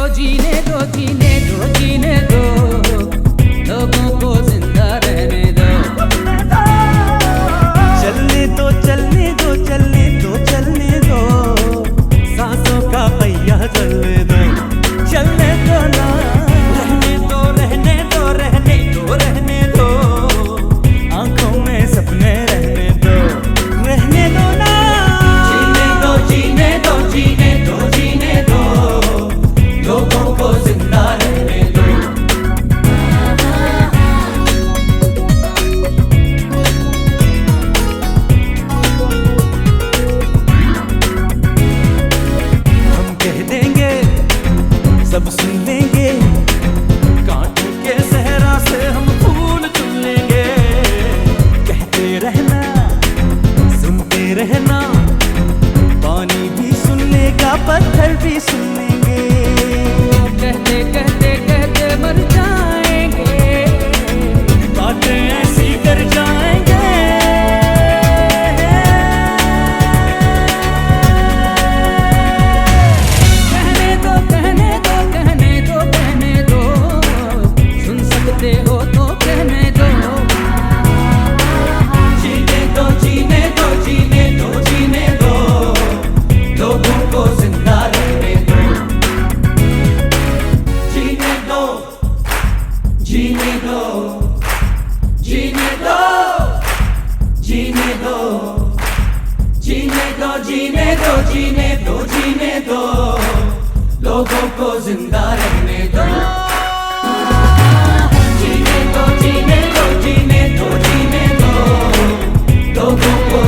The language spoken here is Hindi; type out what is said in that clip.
जीने दो जीने दो जीने दो, लोगों को जिंदा रहने दो। चलने दो चलने दो चलने दो चलने दो, सांसों का पहिया चलने दो, चलने दो ना। रहने दो रहने दो रहने दो रहने दो, आंखों में सपने रहने दो, रहने दो ना। जीने दो जीने दो जीने दो जीने दो, लोगों को जिंदा रहने दो। हम कह देंगे सब सुन लेंगे, कांटों के सहरा से हम फूल चुन लेंगे। कहते रहना सुनते रहना, पानी भी सुन लेगा पत्थर भी सुन लेंगे। कहते कहते कहते मर जाएंगे, बातें ऐसी कर जाएंगे। कहने दो कहने दो कहने दो कहने दो, सुन सकते हो तो कहने दो। जीने दो जीने दो जीने दो जीने दो, लोगों को जिंदा रहने दो। जीने दो जीने दो जीने दो जीने दो जीने दो जीने दो जीने दो जीने दो, लोगों को जिंदा रहने दो। जीने दो जीने दो जीने दो जीने दो, लोगों को